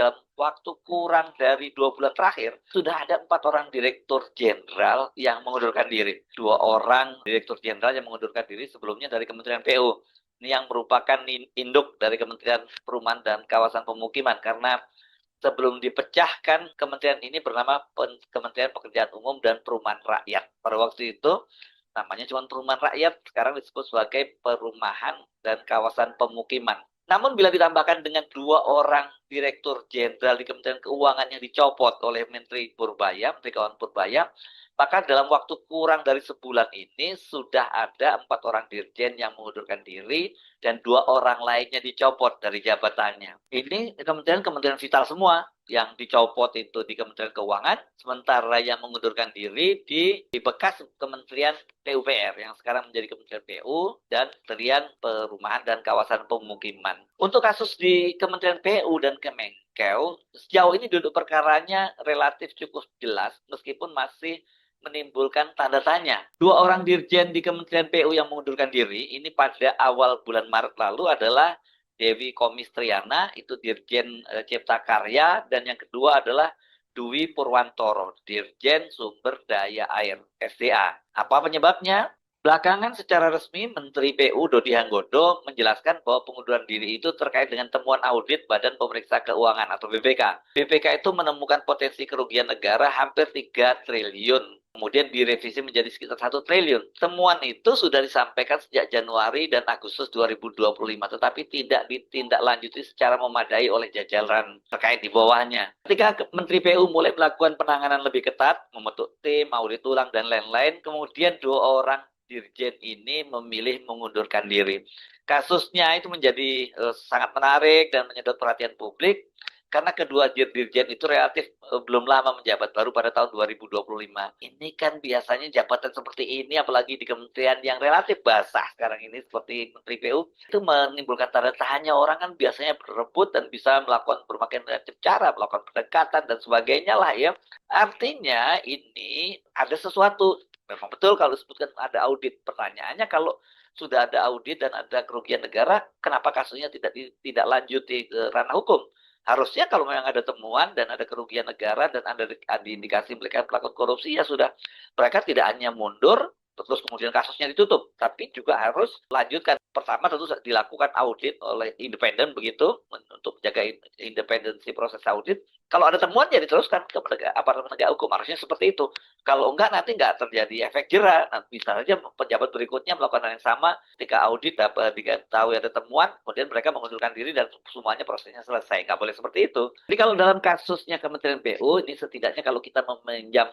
dalam waktu kurang dari 2 bulan terakhir, sudah ada 4 orang direktur jenderal yang mengundurkan diri. 2 orang direktur jenderal yang mengundurkan diri sebelumnya dari Kementerian PU. Ini yang merupakan induk dari Kementerian Perumahan dan Kawasan Pemukiman, karena sebelum dipecahkan, kementerian ini bernama Kementerian Pekerjaan Umum dan Perumahan Rakyat. Pada waktu itu, namanya cuma Perumahan Rakyat, sekarang disebut sebagai Perumahan dan Kawasan Pemukiman. Namun bila ditambahkan dengan 2 orang direktur jenderal di Kementerian Keuangan yang dicopot oleh Menteri Keuangan Purbaya, maka dalam waktu kurang dari sebulan ini sudah ada 4 orang dirjen yang mengundurkan diri dan 2 orang lainnya dicopot dari jabatannya. Ini kementerian-kementerian vital semua. Yang dicopot itu di Kementerian Keuangan, sementara yang mengundurkan diri di bekas Kementerian PUPR yang sekarang menjadi Kementerian PU dan Kementerian Perumahan dan Kawasan Pemukiman. Untuk kasus di Kementerian PU dan Kemenkeu, sejauh ini duduk perkaranya relatif cukup jelas meskipun masih menimbulkan tanda tanya. 2 orang dirjen di Kementerian PU yang mengundurkan diri ini pada awal bulan Maret lalu adalah Dewi Komistriana, itu Dirjen Cipta Karya, dan yang kedua adalah Dwi Purwantoro, Dirjen Sumber Daya Air, SDA. Apa penyebabnya? Belakangan secara resmi Menteri PU Dodi Hanggodo menjelaskan bahwa pengunduran diri itu terkait dengan temuan audit Badan Pemeriksa Keuangan atau BPK. BPK itu menemukan potensi kerugian negara hampir 3 triliun. Kemudian direvisi menjadi sekitar 1 triliun. Temuan itu sudah disampaikan sejak Januari dan Agustus 2025, tetapi tidak ditindaklanjuti secara memadai oleh jajaran terkait di bawahnya. Ketika Menteri PU mulai melakukan penanganan lebih ketat, membentuk tim, audit ulang, dan lain-lain, kemudian 2 orang dirjen ini memilih mengundurkan diri. Kasusnya itu menjadi sangat menarik dan menyedot perhatian publik karena kedua dirjen itu relatif belum lama menjabat, baru pada tahun 2025. Ini kan biasanya jabatan seperti ini, apalagi di kementerian yang relatif basah sekarang ini seperti Menteri PU, itu menimbulkan tanda tanya. Orang kan biasanya berebut dan bisa melakukan berbagai macam cara, melakukan pendekatan dan sebagainya lah ya. Artinya ini ada sesuatu. Memang betul kalau disebutkan ada audit. Pertanyaannya kalau sudah ada audit dan ada kerugian negara, kenapa kasusnya tidak lanjut di ranah hukum? Harusnya kalau memang ada temuan dan ada kerugian negara dan ada indikasi mereka melakukan korupsi, ya sudah, mereka tidak hanya mundur terus kemudian kasusnya ditutup, tapi juga harus lanjutkan. Pertama tentu dilakukan audit oleh independen begitu untuk menjaga independensi proses audit. Kalau ada temuan ya diteruskan ke aparat penegak hukum, harusnya seperti itu. Kalau enggak nanti enggak terjadi efek jera. Nah, bisa saja pejabat berikutnya melakukan hal yang sama ketika audit dapat diketahui ada temuan, kemudian mereka mengundurkan diri dan semuanya prosesnya selesai. Enggak boleh seperti itu. Jadi kalau dalam kasusnya Kementerian PU ini setidaknya kalau kita meminjam